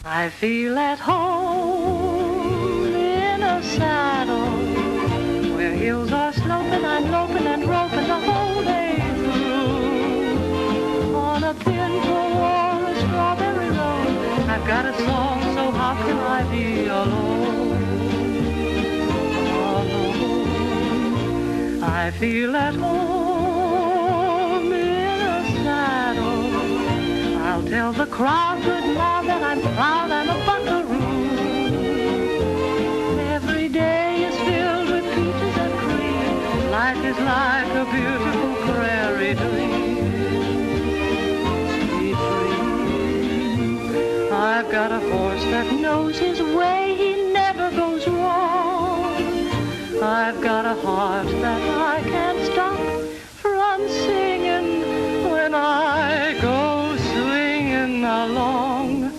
I feel at home in a saddle where hills are sloping, I'm loping and roping the whole day through. On a pinto or a strawberry road, I've got a song, so how can I be alone? Alone. I feel at home in a saddle. I'll tell the crowd good now that I'm proud I'm a buckaroo. Every day is filled with peaches and cream. Life is like a beautiful prairie dream. Sweet dream. I've got a horse that knows his way. He never goes wrong. I've got a heart that I can't stop from singing when I go swinging along.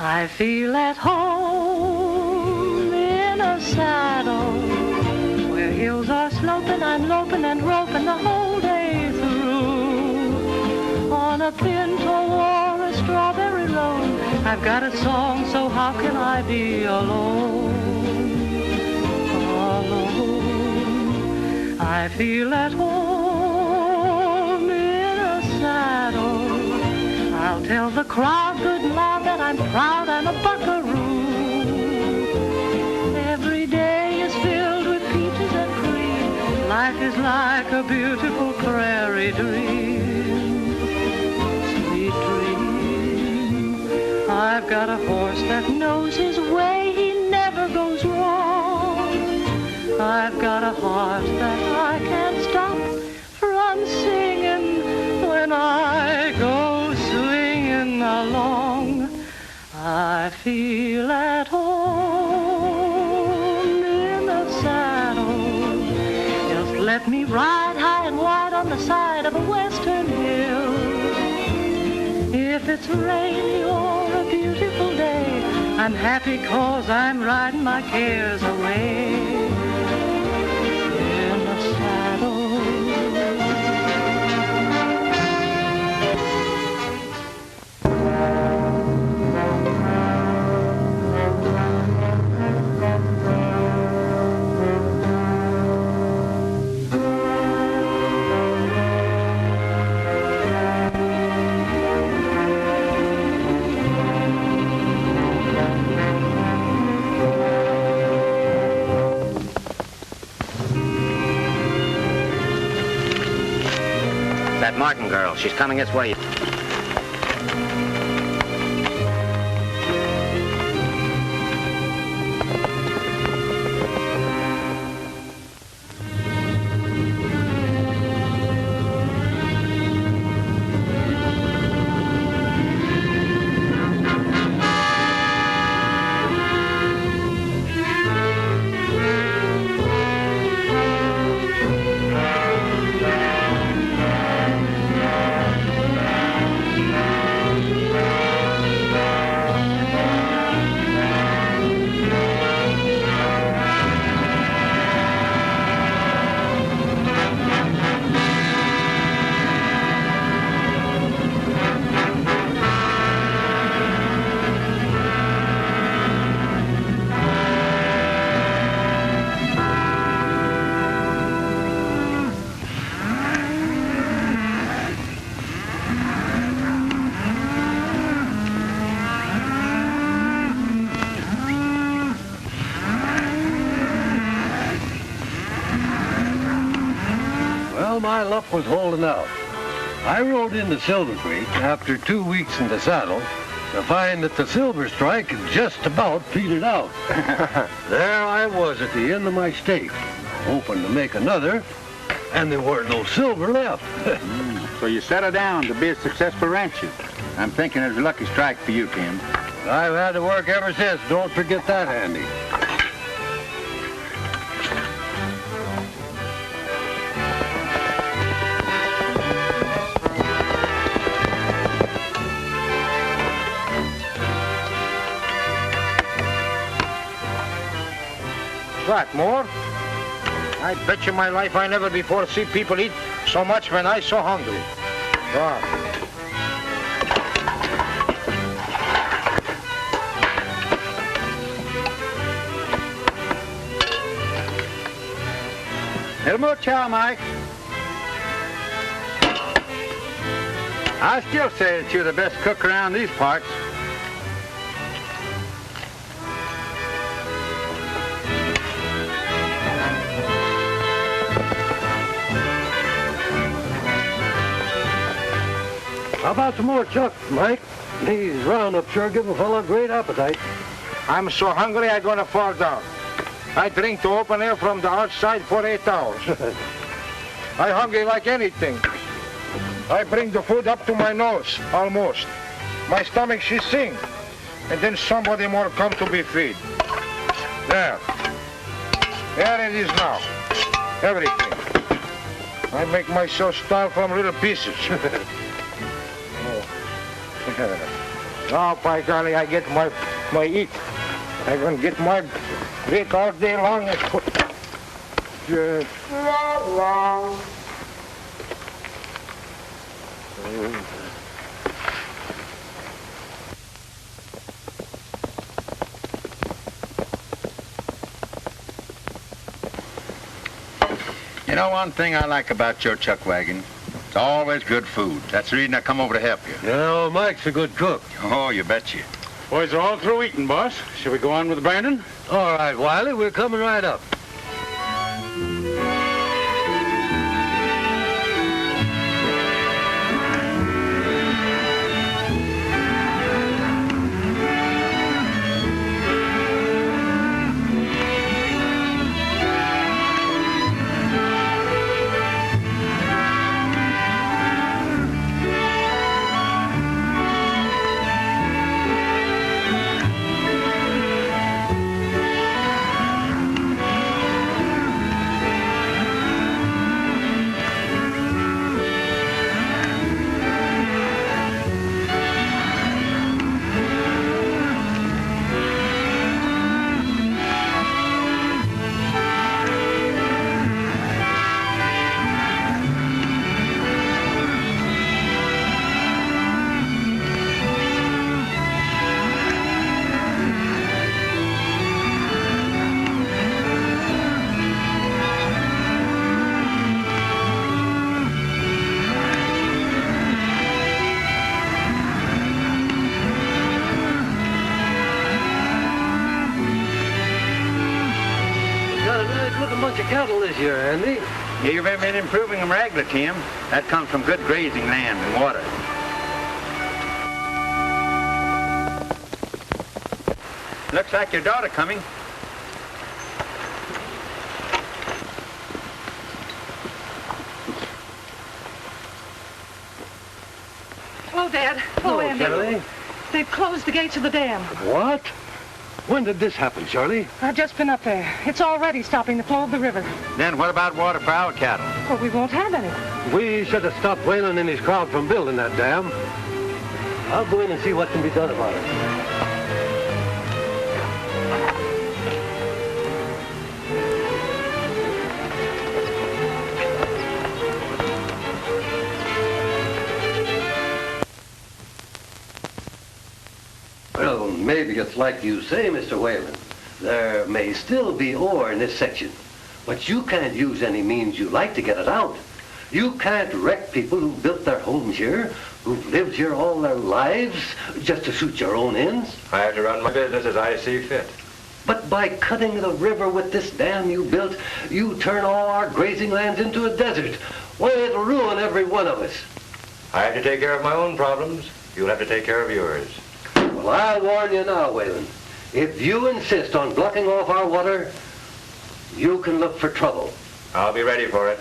I feel at home in a saddle where hills are sloping, I'm loping and roping the whole day through. On a pinto or a strawberry road, I've got a song, so how can I be alone? Alone. I feel at home in a saddle. I'll tell the crowd good now that I'm proud I'm a buckaroo. Every day is filled with peaches and cream. Life is like a beautiful prairie dream. Sweet dream. I've got a horse that knows his way. He never goes wrong. I've got a heart that I can't stop from singing when I go swinging along. I feel at home in the saddle. Just let me ride high and wide on the side of a western hill. If it's rainy or a beautiful day, I'm happy 'cause I'm riding my cares away. In the saddle. That Martin girl, she's coming this way. My luck was holding out. I rode into Silver Creek after 2 weeks in the saddle to find that the silver strike had just about petered out. There I was at the end of my stake, hoping to make another, and there weren't no silver left. So you settled down to be a successful rancher. I'm thinking it was a lucky strike for you, Tim. I've had to work ever since. Don't forget that, Andy. What, more? I bet you my life I never before see people eat so much when I so hungry. Wow. Mucho, Mike. I still say that you're the best cook around these parts. How about some more chuck, Mike? These roundups sure give a fellow great appetite. I'm so hungry I'm gonna fall down. I drink the open air from the outside for 8 hours. I'm hungry like anything. I bring the food up to my nose, almost. My stomach, she sing. And then somebody more come to be feed. There. There it is now. Everything. I make myself starve from little pieces. Now, by golly, I get my eat. I'm gonna get my drink all day long. You know one thing I like about your chuck wagon? It's always good food. That's the reason I come over to help you. You know, Mike's a good cook. Oh, you betcha. Boys are all through eating, boss. Shall we go on with Brandon? All right, Wiley, we're coming right up. Cattle this year, Andy. Yeah, you've been improving them regular, Tim. That comes from good grazing land and water. Looks like your daughter coming. Hello, Dad. Hello, Andy. Charlie. They've closed the gates of the dam. What? When did this happen, Charlie? I've just been up there. It's already stopping the flow of the river. Then what about water for our cattle? Well, we won't have any. We should have stopped Whalen and his crowd from building that dam. I'll go in and see what can be done about it. Well, maybe it's like you say, Mr. Whalen. There may still be ore in this section, but you can't use any means you like to get it out. You can't wreck people who built their homes here, who've lived here all their lives, just to suit your own ends. I have to run my business as I see fit. But by cutting the river with this dam you built, you turn all our grazing lands into a desert. Why, it'll ruin every one of us. I have to take care of my own problems. You'll have to take care of yours. Well, I'll warn you now, Whalen. If you insist on blocking off our water, you can look for trouble. I'll be ready for it.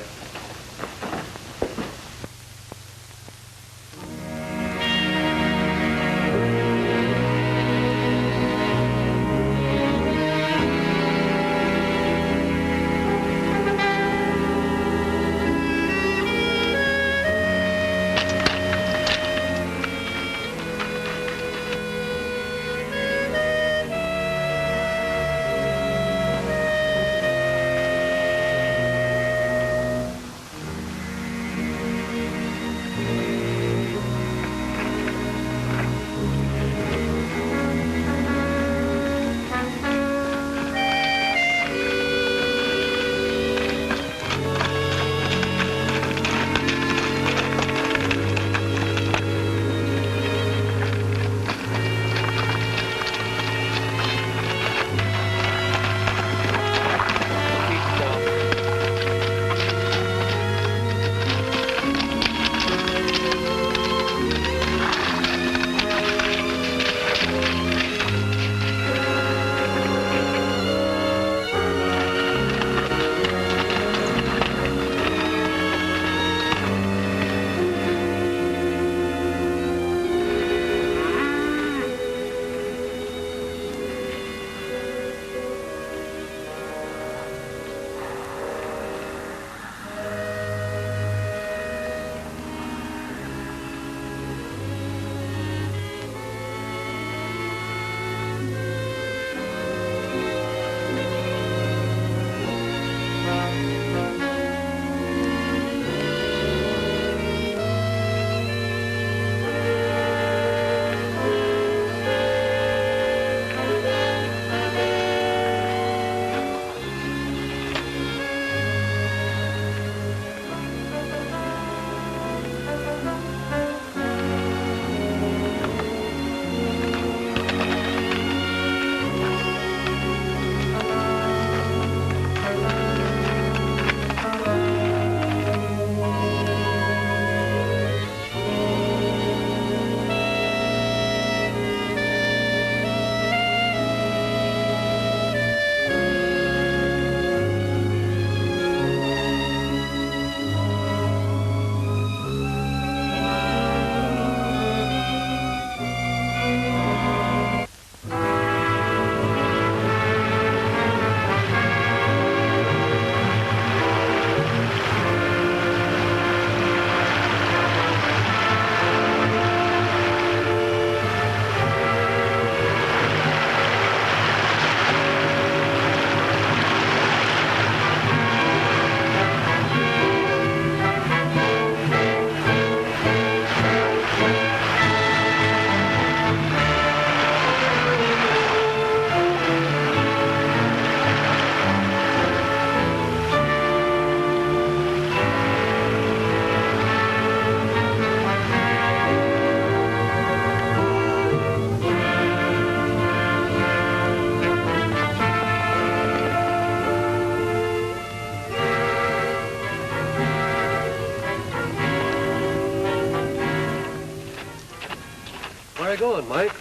you going, Mike?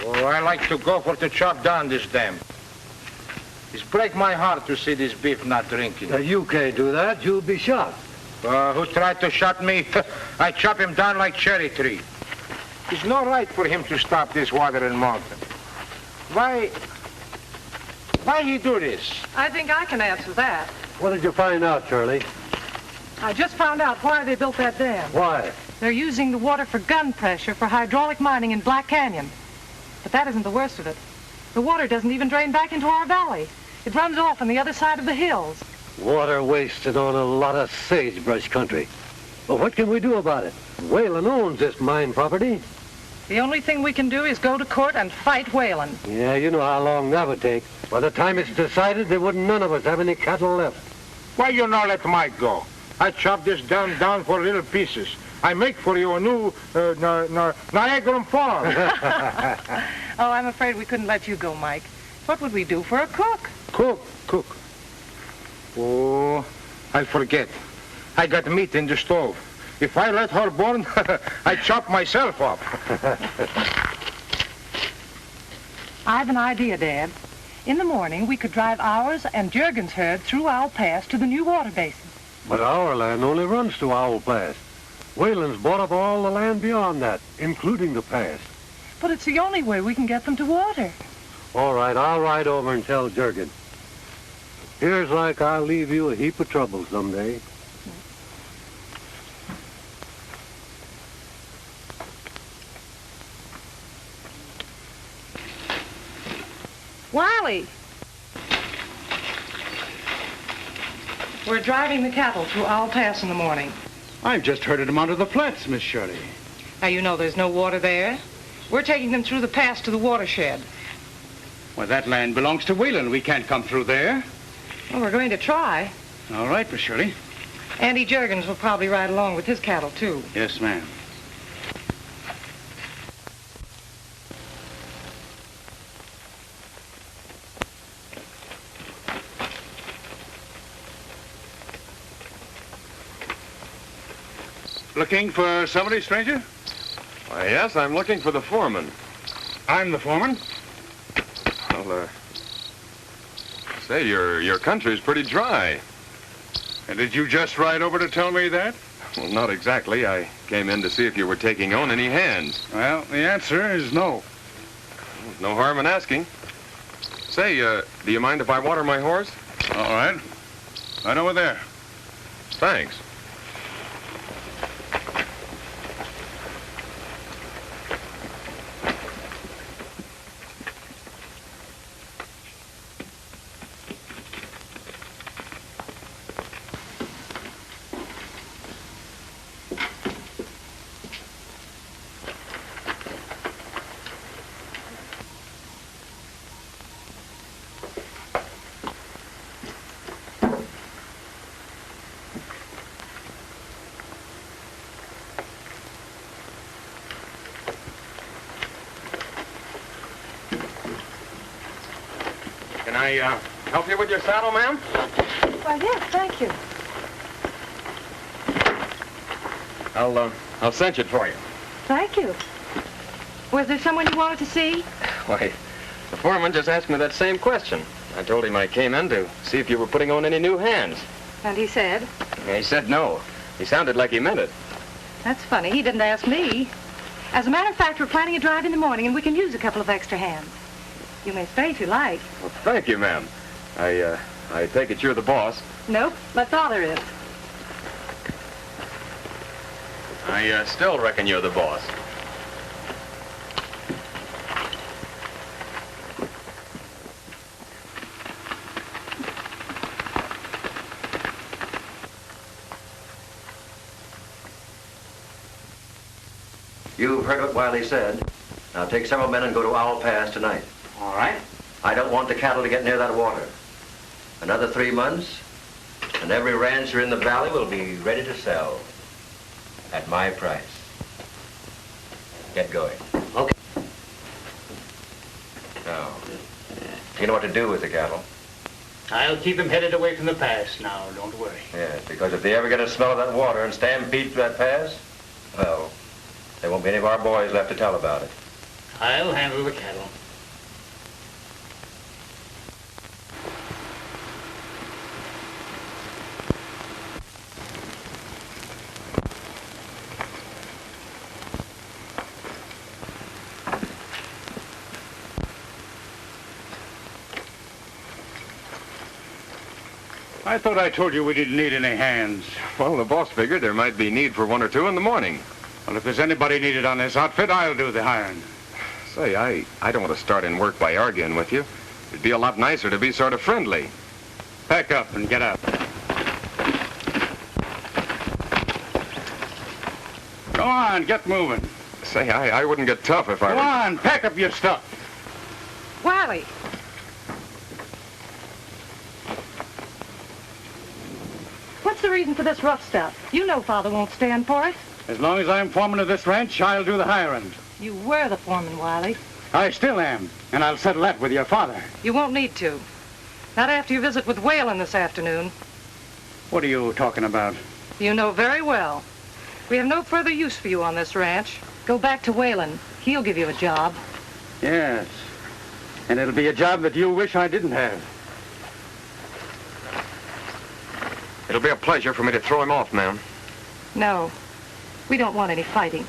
Oh, I like to go for to chop down this dam. It's break my heart to see this beef not drinking. You can't do that. You'll be shot. Who tried to shot me? I chop him down like cherry tree. It's no right for him to stop this water in mountain. Why he do this? I think I can answer that. What did you find out, Shirley? I just found out why they built that dam. Why? They're using the water for gun pressure for hydraulic mining in Black Canyon. But that isn't the worst of it. The water doesn't even drain back into our valley. It runs off on the other side of the hills. Water wasted on a lot of sagebrush country. But what can we do about it? Whalen owns this mine property. The only thing we can do is go to court and fight Whalen. Yeah, you know how long that would take. By the time it's decided, there wouldn't none of us have any cattle left. Why you not let Mike go? I chop this dam down for little pieces. I make for you a new Niagara farm. Oh, I'm afraid we couldn't let you go, Mike. What would we do for a cook? Cook. Oh, I forget. I got meat in the stove. If I let her burn, I chop myself up. I have an idea, Dad. In the morning, we could drive ours and Jurgen's herd through Owl Pass to the new water basin. But our land only runs to Owl Pass. Whalen's bought up all the land beyond that, including the pass. But it's the only way we can get them to water. All right, I'll ride over and tell Jurgen. Here's like I'll leave you a heap of trouble someday. Wiley! We're driving the cattle through Owl Pass in the morning. I've just herded them onto the flats, Miss Shirley. Now, you know there's no water there. We're taking them through the pass to the watershed. Well, that land belongs to Whalen. We can't come through there. Well, we're going to try. All right, Miss Shirley. Andy Jurgens will probably ride along with his cattle, too. Yes, ma'am. Looking for somebody, stranger? Why, yes, I'm looking for the foreman. I'm the foreman. Well, say, your country's pretty dry. And did you just ride over to tell me that? Well, not exactly. I came in to see if you were taking on any hands. Well, the answer is no. No harm in asking. Say, do you mind if I water my horse? All right. Right over there. Thanks. Can I help you with your saddle, ma'am? Why, yes, thank you. I'll cinch it for you. Thank you. Was there someone you wanted to see? Why, the foreman just asked me that same question. I told him I came in to see if you were putting on any new hands. And he said? He said no. He sounded like he meant it. That's funny. He didn't ask me. As a matter of fact, we're planning a drive in the morning, and we can use a couple of extra hands. You may stay if you like. Well, thank you, ma'am. I take it you're the boss. Nope, my father is. I still reckon you're the boss. You've heard what Wiley said. Now take several men and go to Owl Pass tonight. All right. I don't want the cattle to get near that water. Another 3 months, and every rancher in the valley will be ready to sell at my price. Get going. Okay. Now, you know what to do with the cattle? I'll keep them headed away from the pass now, don't worry. Yes, because if they ever get a smell of that water and stampede to that pass, well, There won't be any of our boys left to tell about it. I'll handle the cattle. I thought I told you we didn't need any hands. Well, the boss figured there might be need for one or two in the morning. Well, if there's anybody needed on this outfit, I'll do the hiring. Say, I don't want to start in work by arguing with you. It'd be a lot nicer to be sort of friendly. Pack up and get out. Go on, get moving. Say, I wouldn't get tough if I Go were... on, pack up your stuff. Wiley. What's the reason for this rough stuff? You know Father won't stand for it. As long as I'm foreman of this ranch, I'll do the hiring. You were the foreman, Wiley. I still am, and I'll settle that with your father. You won't need to. Not after your visit with Whalen this afternoon. What are you talking about? You know very well. We have no further use for you on this ranch. Go back to Whalen. He'll give you a job. Yes, and it'll be a job that you wish I didn't have. It'll be a pleasure for me to throw him off, ma'am. No, we don't want any fighting.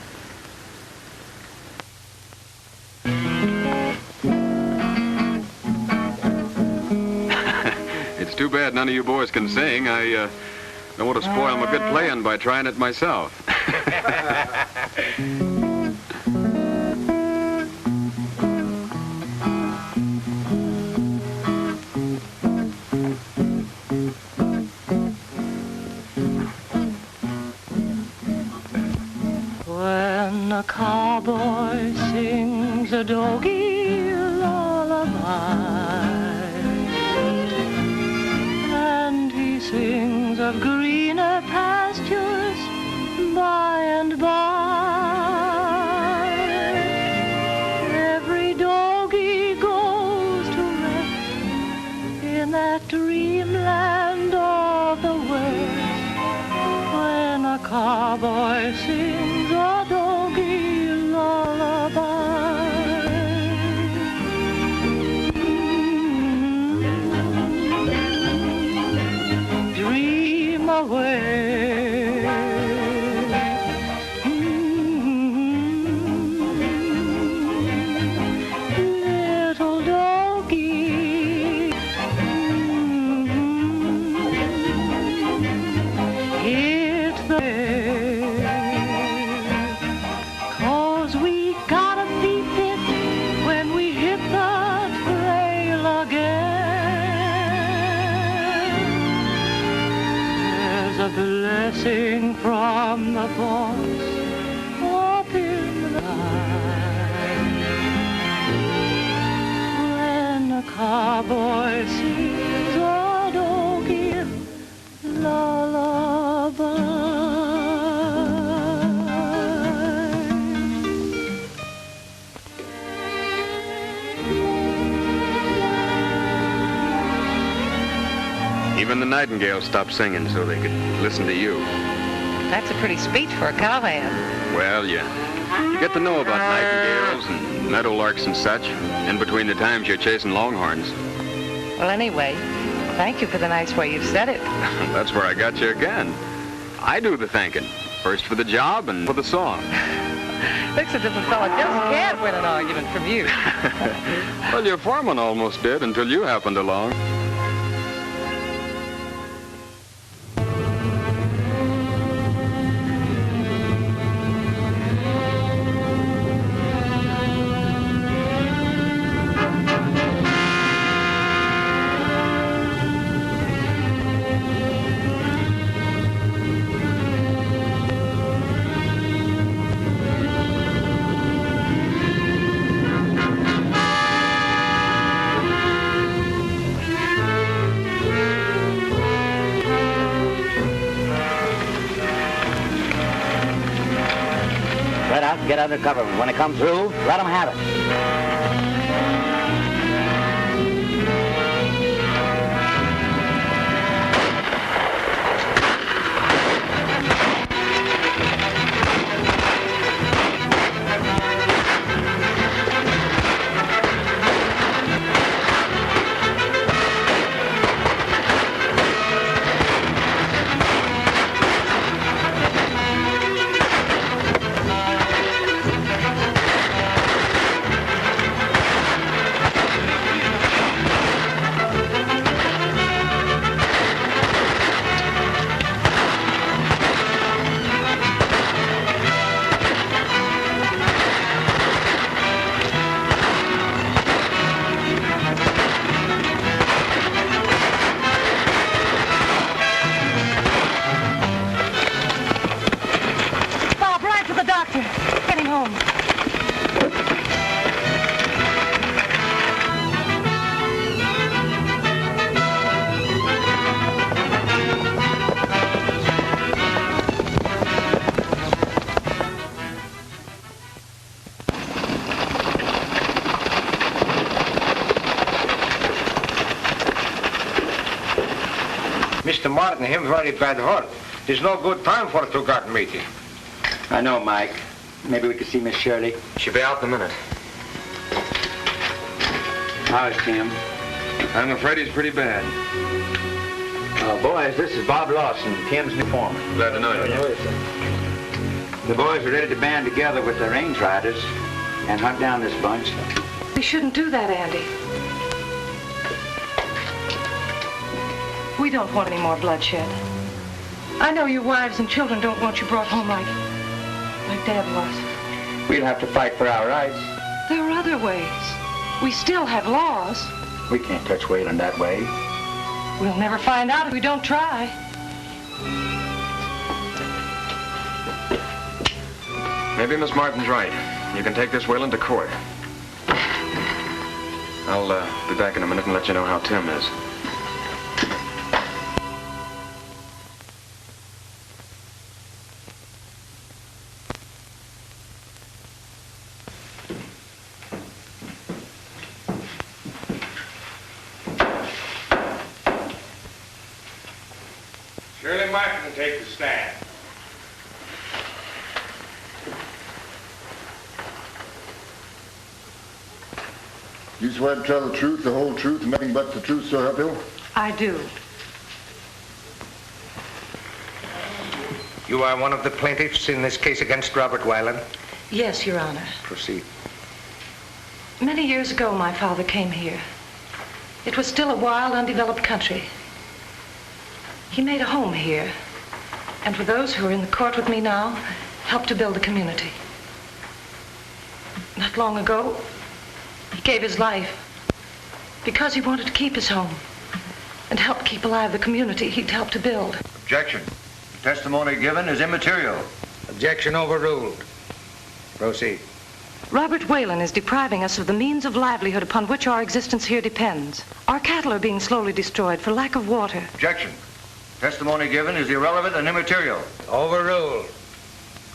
It's too bad none of you boys can sing. I don't want to spoil my good playing by trying it myself. When a cowboy sings a doggy lullaby, and he sings of greener pastures by and by, every doggy goes to rest in that dreamland of the West. When a cowboy sings a doggy lullaby. Dream away. Little doggy. Hit the air. 'Cause we gotta beat it when we hit the trail again. There's a blessing from the boss up in the sky when a cowboy sings a doggy lullaby. Even the nightingales stopped singing so they could listen to you. That's a pretty speech for a cowhand. Well, you get to know about nightingales and meadowlarks and such in between the times you're chasing longhorns. Well, anyway, thank you for the nice way you've said it. That's where I got you again. I do the thanking. First for the job and for the song. Looks as if a fella just can't win an argument from you. Well, your foreman almost did until you happened along. Spread out and get under cover. When it comes through, let them have it. Mr. Martin, him very bad hurt. There's no good time for a two-got meeting. I know, Mike. Maybe we could see Miss Shirley. She'll be out in a minute. How's Tim? I'm afraid he's pretty bad. Boys, this is Bob Lawson, Tim's new foreman. Glad to know you. The boys are ready to band together with the range riders and hunt down this bunch. We shouldn't do that, Andy. We don't want any more bloodshed. I know your wives and children don't want you brought home like Dad was. We'll have to fight for our rights. There are other ways. We still have laws. We can't touch Wayland that way. We'll never find out if we don't try. Maybe Miss Martin's right. You can take this Wayland to court. I'll be back in a minute and let you know how Tim is. Shirley Martin can take the stand. You swear to tell the truth, the whole truth, and nothing but the truth, so help you? I do. You are one of the plaintiffs in this case against Robert Wayland? Yes, Your Honor. Proceed. Many years ago, my father came here. It was still a wild, undeveloped country. He made a home here, and for those who are in the court with me now, helped to build a community. Not long ago, he gave his life because he wanted to keep his home and help keep alive the community he'd helped to build. Objection. The testimony given is immaterial. Objection overruled. Proceed. Robert Wayland is depriving us of the means of livelihood upon which our existence here depends. Our cattle are being slowly destroyed for lack of water. Objection. Testimony given is irrelevant and immaterial. Overruled.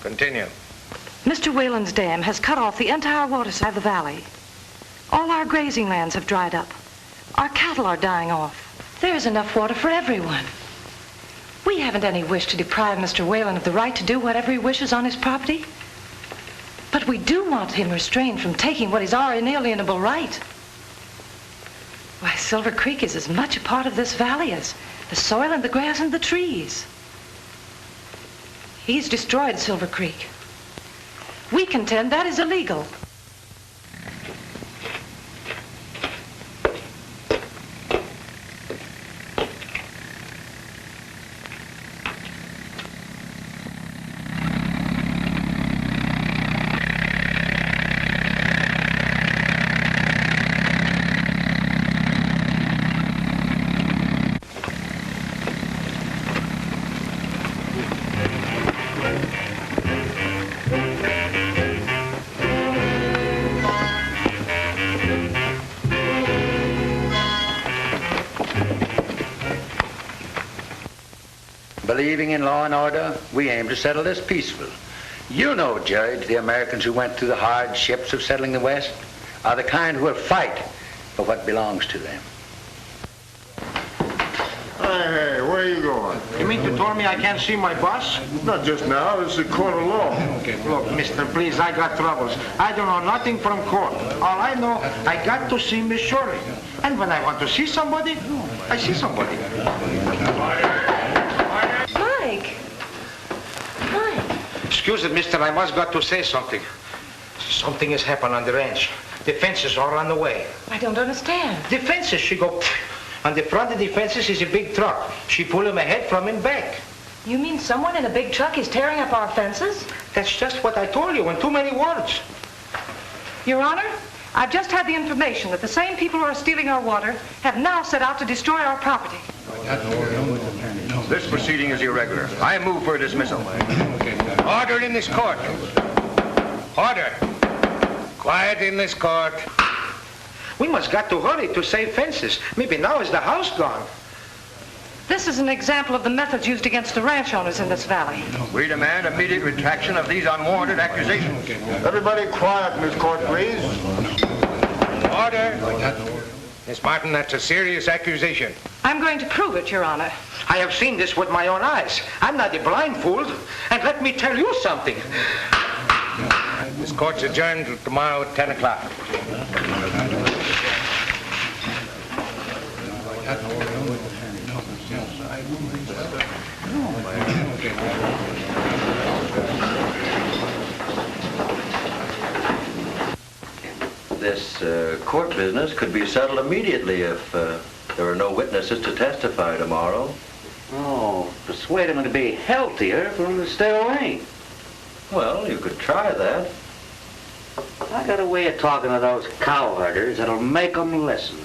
Continue. Mr. Wayland's dam has cut off the entire water side of the valley. All our grazing lands have dried up. Our cattle are dying off. There is enough water for everyone. We haven't any wish to deprive Mr. Wayland of the right to do whatever he wishes on his property. But we do want him restrained from taking what is our inalienable right. Why, Silver Creek is as much a part of this valley as the soil and the grass and the trees. He's destroyed Silver Creek. We contend that is illegal. Believing in law and order, we aim to settle this peaceful. You know, Judge, the Americans who went through the hardships of settling the West are the kind who will fight for what belongs to them. Hey, where are you going? You mean to tell me I can't see my boss? Not just now, this is a court of law. Look, mister, please, I got troubles. I don't know nothing from court. All I know, I got to see Miss Shirley. And when I want to see somebody, I see somebody. Mike. Mike. Excuse it, mister, I must got to say something. Something has happened on the ranch. The fences are on the way. I don't understand. The fences, she go... On the front of the fences is a big truck. She pull him ahead from in back. You mean someone in a big truck is tearing up our fences? That's just what I told you in too many words. Your Honor, I've just had the information that the same people who are stealing our water have now set out to destroy our property. This proceeding is irregular. I move for dismissal. Order in this court. Order. Quiet in this court. We must got to hurry to save fences. Maybe now is the house gone. This is an example of the methods used against the ranch owners in this valley. We demand immediate retraction of these unwarranted accusations. Everybody quiet in this court, please. Order. Miss Martin, that's a serious accusation. I'm going to prove it, Your Honor. I have seen this with my own eyes. I'm not a blind fool. And let me tell you something. This court's adjourned till tomorrow at 10 o'clock. This court business could be settled immediately if there are no witnesses to testify tomorrow. Oh, persuade them to be healthier for them to stay away. Well, you could try that. I got a way of talking to those cow herders that'll make them listen.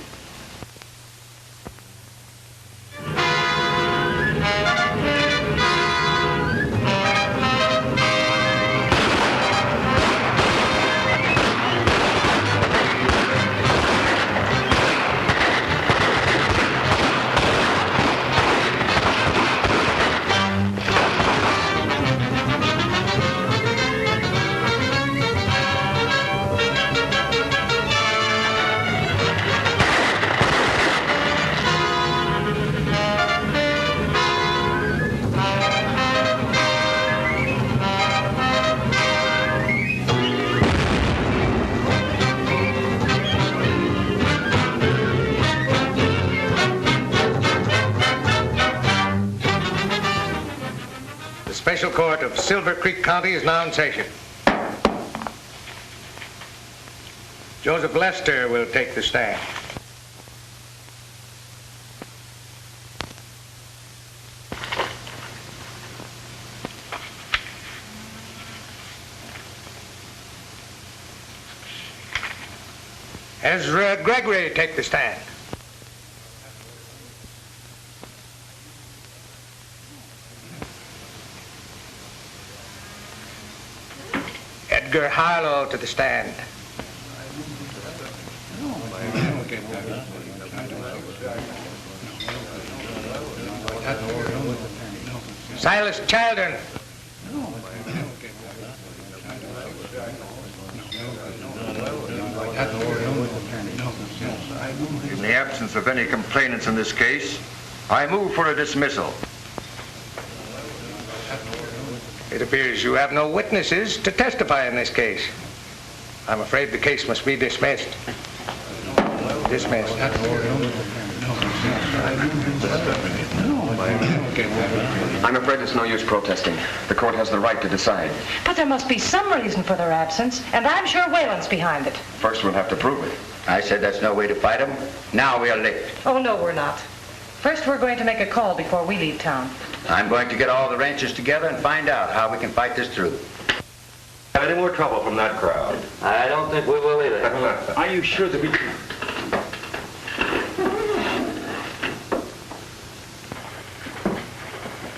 Special Court of Silver Creek County is now in session. Joseph Lester will take the stand. Ezra Gregory take the stand. Edgar Harlow to the stand. Silas Children. In the absence of any complainants in this case, I move for a dismissal. It appears you have no witnesses to testify in this case. I'm afraid the case must be dismissed. Dismissed. I'm afraid it's no use protesting. The court has the right to decide. But there must be some reason for their absence, and I'm sure Whalen's behind it. First, we'll have to prove it. I said that's no way to fight them. Now we're licked. Oh, no, we're not. First, we're going to make a call before we leave town. I'm going to get all the ranchers together and find out how we can fight this through. Have any more trouble from that crowd? I don't think we will either. Are you sure that we can?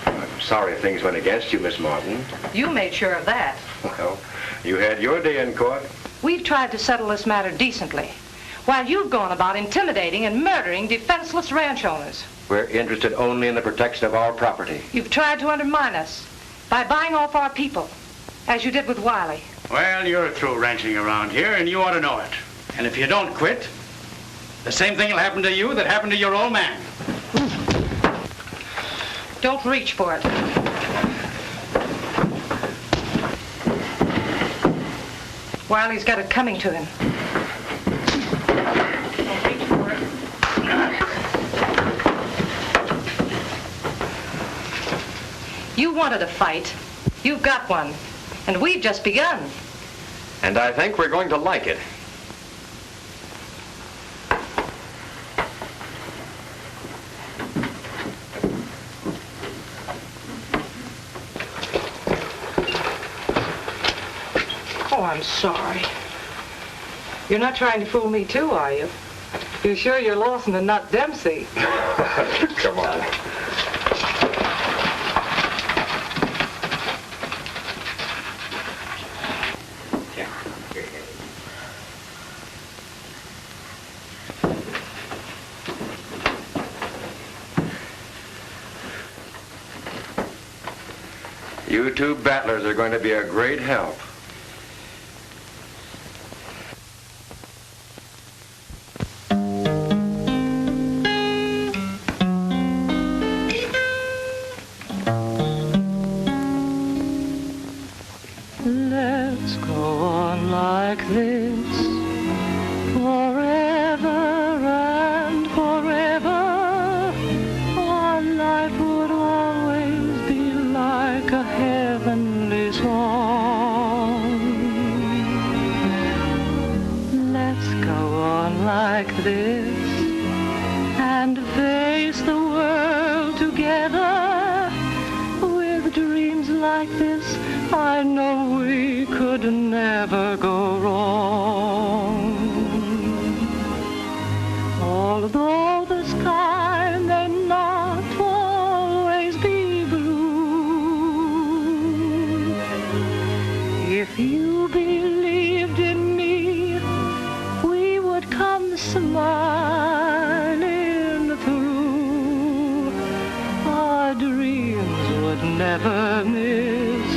I'm sorry things went against you, Miss Martin. You made sure of that. Well, you had your day in court. We've tried to settle this matter decently, while you've gone about intimidating and murdering defenseless ranch owners. We're interested only in the protection of our property. You've tried to undermine us by buying off our people, as you did with Wiley. Well, you're through ranching around here, and you ought to know it. And if you don't quit, the same thing will happen to you that happened to your old man. Don't reach for it. Wiley's got it coming to him. Don't reach for it. You wanted a fight. You've got one. And we've just begun. And I think we're going to like it. Oh, I'm sorry. You're not trying to fool me too, are you? You're sure you're Lawson and not Dempsey? Come on. You two battlers are going to be a great help. like this and face the world together with dreams like this, I know we could never go wrong. Although the sky may not always be blue, if you believed in me, we would come smiling through. Our dreams would never miss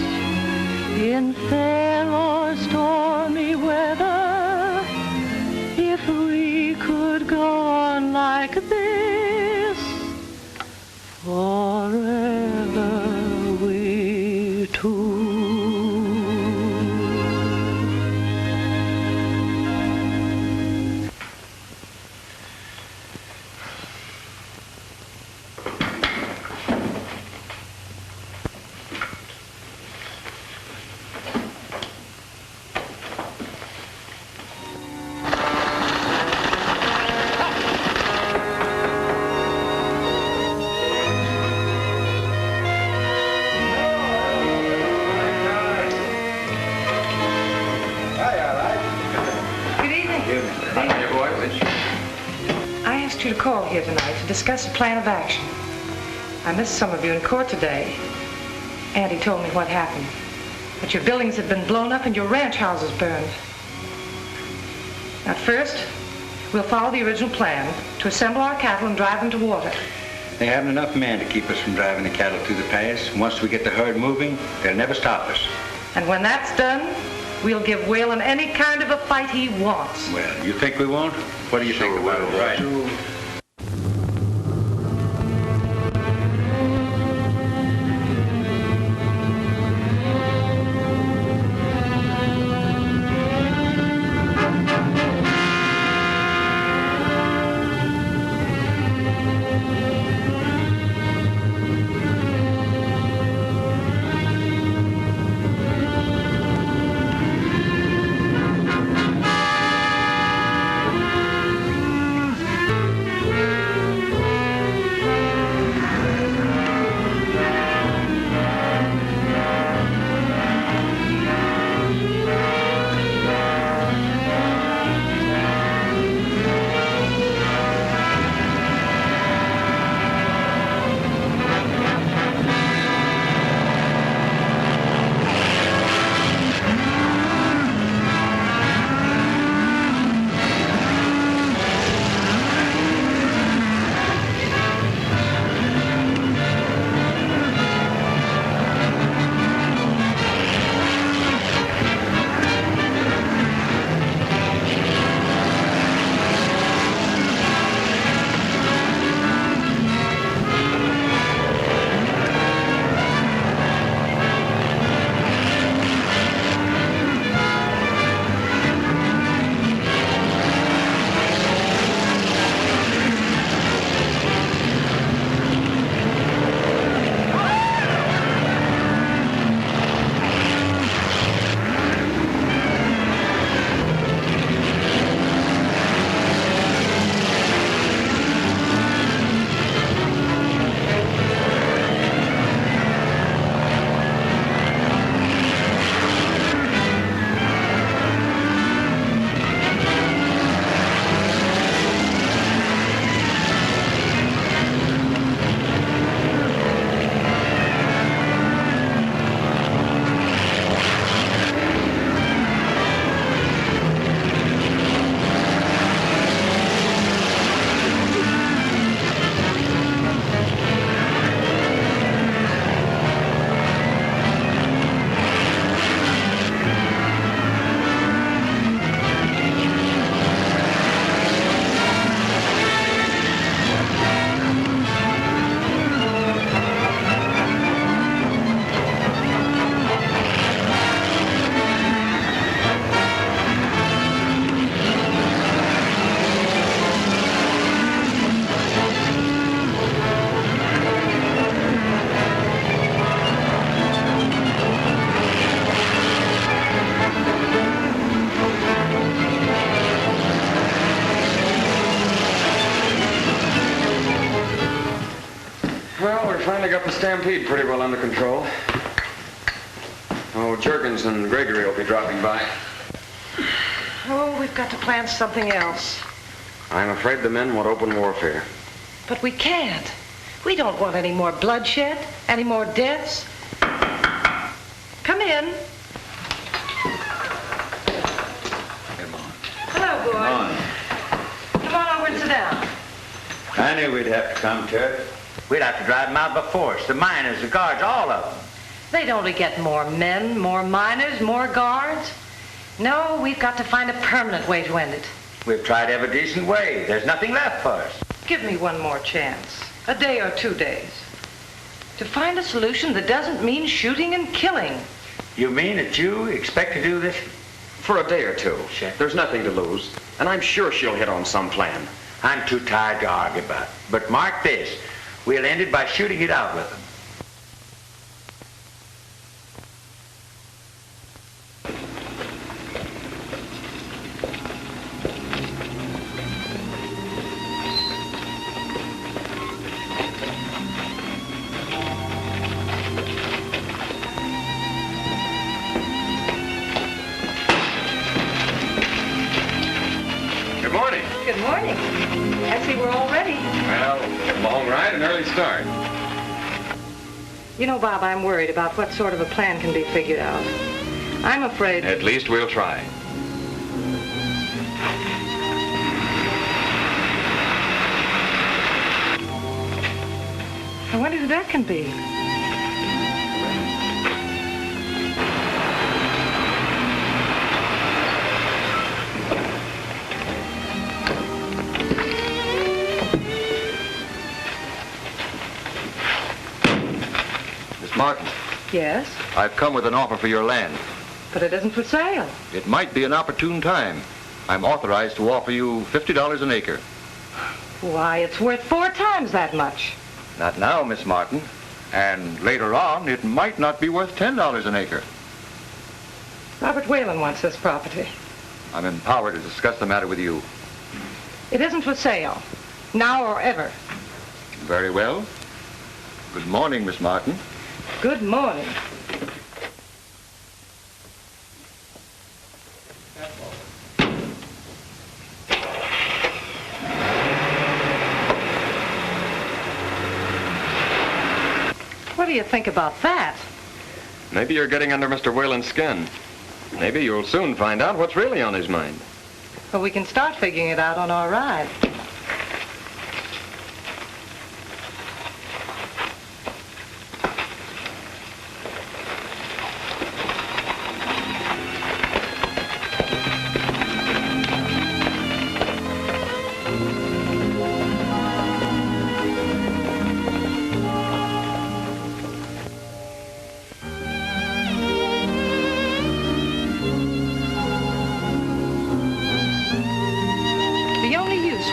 in fair or stormy weather. If we could go on like this forever, we two. I asked you to call here tonight to discuss a plan of action. I missed some of you in court today. Auntie told me what happened. That your buildings had been blown up and your ranch houses burned. At first, we'll follow the original plan to assemble our cattle and drive them to water. They haven't enough men to keep us from driving the cattle through the pass. Once we get the herd moving, they'll never stop us. And when that's done, we'll give Whalen any kind of a fight he wants. Well, you think we won't? What do you think about it, right? we finally got the stampede pretty well under control. Oh, Juergens and Gregory will be dropping by. Oh, we've got to plan something else. I'm afraid the men want open warfare. But we can't. We don't want any more bloodshed, any more deaths. Come in. Come on. Hello, boy. Come on. Come on over and sit down. I knew we'd have to come to it. We'd have to drive them out by force. The miners, the guards, all of them. They'd only get more men, more miners, more guards. No, we've got to find a permanent way to end it. We've tried every decent way. There's nothing left for us. Give me one more chance. A day or 2 days. To find a solution that doesn't mean shooting and killing. You mean that you expect to do this? For a day or two. There's nothing to lose. And I'm sure she'll hit on some plan. I'm too tired to argue about it. But mark this. We'll end it by shooting it out with them. Good morning. Good morning. I see we're all ready. Well, a long ride and early start. You know, Bob, I'm worried about what sort of a plan can be figured out. I'm afraid... At least we'll try. I wonder who that can be. Miss Martin, Yes, I've come with an offer for your land. but it isn't for sale. It might be an opportune time. I'm authorized to offer you $50 an acre. Why, it's worth 4 times that much. Not now, Miss Martin. And later on, it might not be worth $10 an acre. Robert Whalen wants this property. I'm empowered to discuss the matter with you. It isn't for sale, now or ever. Very well. Good morning, Miss Martin. Good morning. What do you think about that? Maybe you're getting under Mr. Whalen's skin. Maybe you'll soon find out what's really on his mind. Well, we can start figuring it out on our ride.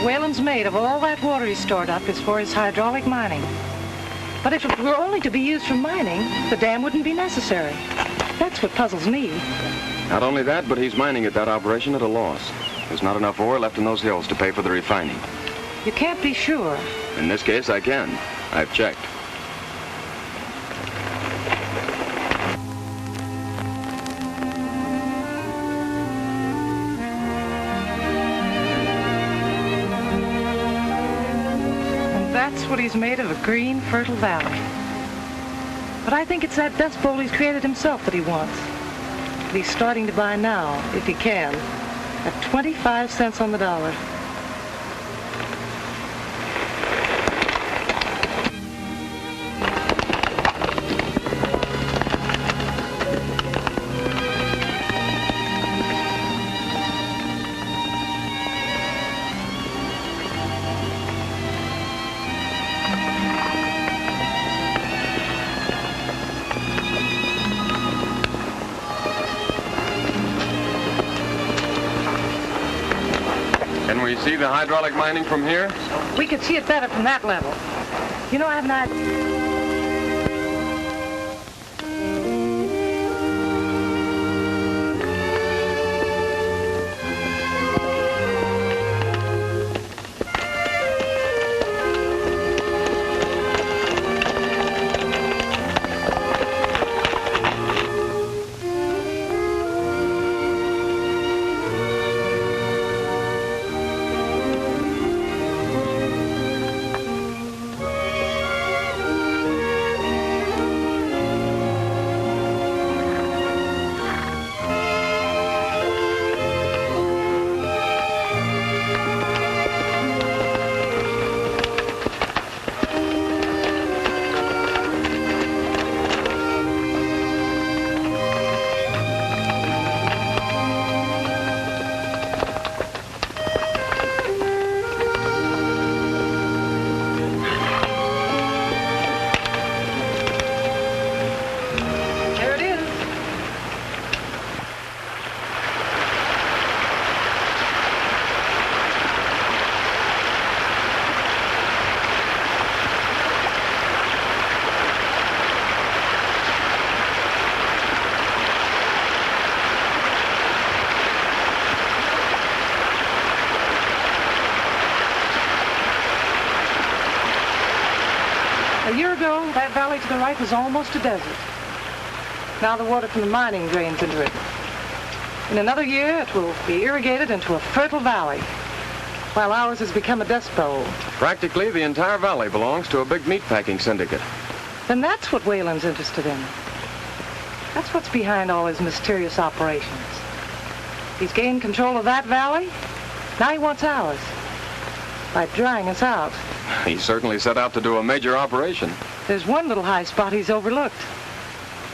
Whalen's made of all that water he's stored up is for his hydraulic mining. But if it were only to be used for mining, the dam wouldn't be necessary. That's what puzzles me. Not only that, but he's mining at that operation at a loss. There's not enough ore left in those hills to pay for the refining. You can't be sure. In this case, I can. I've checked. That's what he's made of, a green, fertile valley. But I think it's that dust bowl he's created himself that he wants. That he's starting to buy now, if he can, at 25 cents on the dollar. Can we see the hydraulic mining from here? We could see it better from that level. You know, I have an idea. A year ago, that valley to the right was almost a desert. Now the water from the mining drains into it. In another year, it will be irrigated into a fertile valley, while ours has become a dust bowl. Practically the entire valley belongs to a big meatpacking syndicate. Then that's what Whalen's interested in. That's what's behind all his mysterious operations. He's gained control of that valley. Now he wants ours, by drying us out. He certainly set out to do a major operation. There's one little high spot he's overlooked.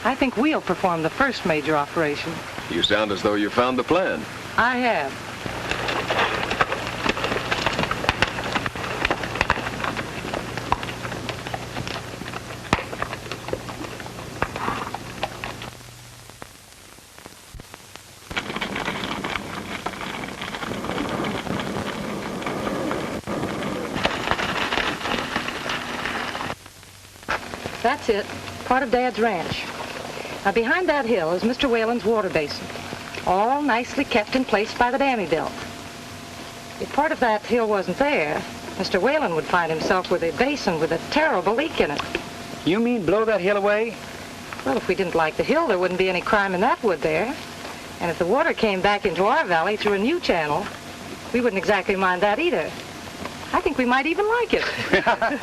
I think we'll perform the first major operation. You sound as though you found the plan. I have. That's it, part of Dad's ranch. Now, behind that hill is Mr. Whalen's water basin, all nicely kept in place by the dam he built. If part of that hill wasn't there, Mr. Whalen would find himself with a basin with a terrible leak in it. You mean blow that hill away? Well, if we didn't like the hill, there wouldn't be any crime in that, would there? And if the water came back into our valley through a new channel, we wouldn't exactly mind that either. I think we might even like it.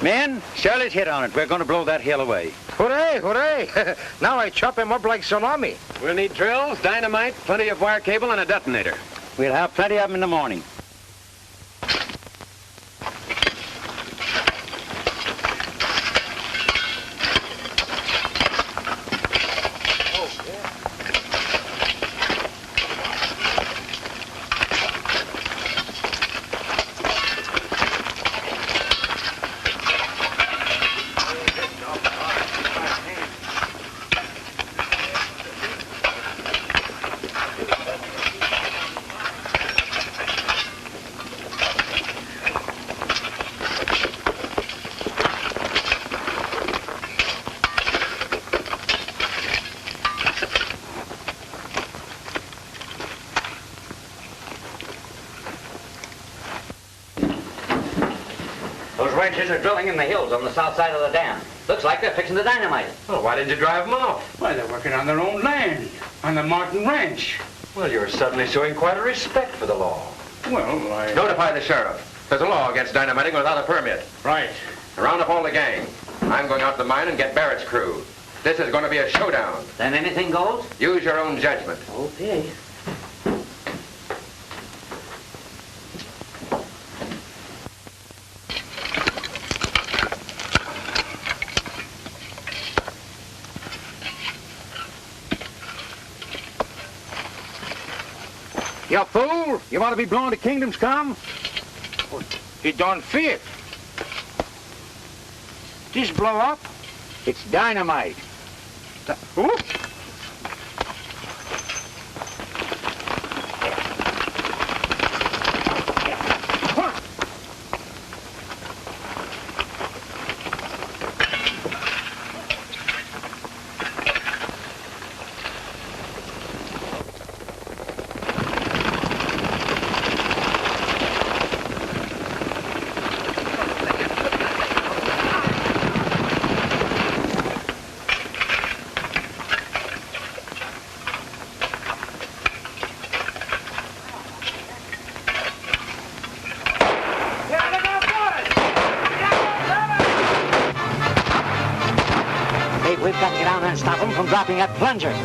Men, Shirley's hit on it. We're going to blow that hill away. Hooray, hooray. Now I chop him up like salami. We'll need drills, dynamite, plenty of wire cable, and a detonator. We'll have plenty of them in the morning. Those ranchers are drilling in the hills on the south side of the dam. Looks like they're fixing to dynamite it. Well, why didn't you drive them off? Why, they're working on their own land, on the Martin Ranch. Well, you're suddenly showing quite a respect for the law. Well, I... Notify the sheriff. There's a law against dynamiting without a permit. Right. Round up all the gang. I'm going out to the mine and get Barrett's crew. This is going to be a showdown. Then anything goes? Use your own judgment. Okay. You fool! You want to be blown to kingdom's come? He don't fit. This blow up? It's dynamite. Whoop. We've got to get down there and stop them from dropping that plunger.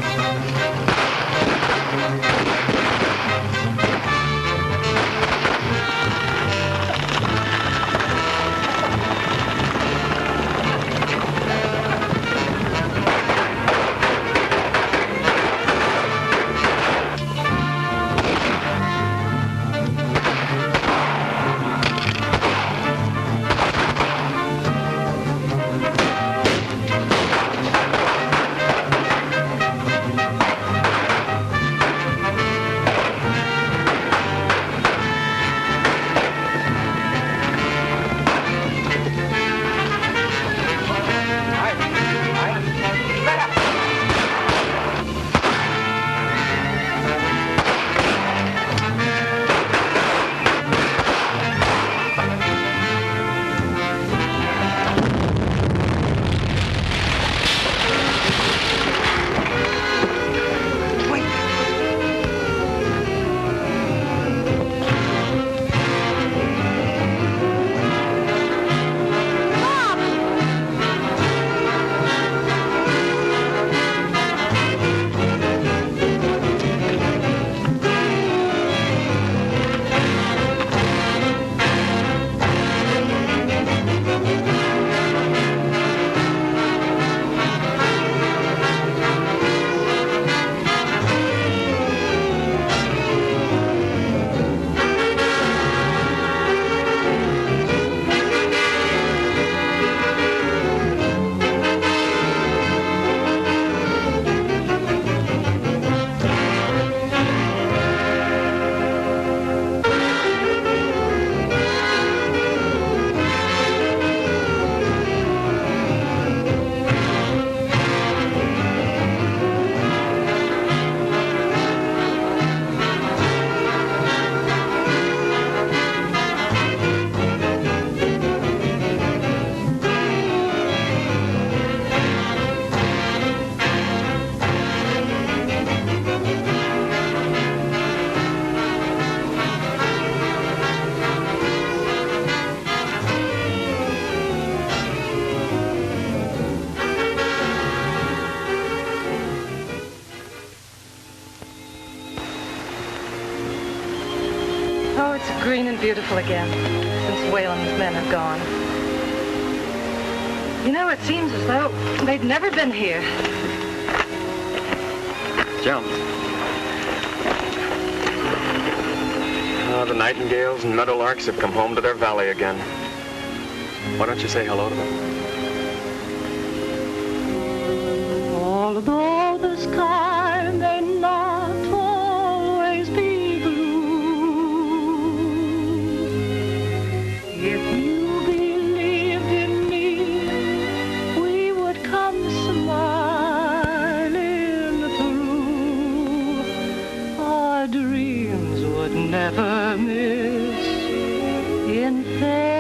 beautiful again since Whalen's men have gone. You know, it seems as though they'd never been here. Jump. The nightingales and meadowlarks have come home to their valley again. Why don't you say hello to them? Although the sky may not always be blue, if you believed in me, we would come smiling through. Our dreams would never miss in faith.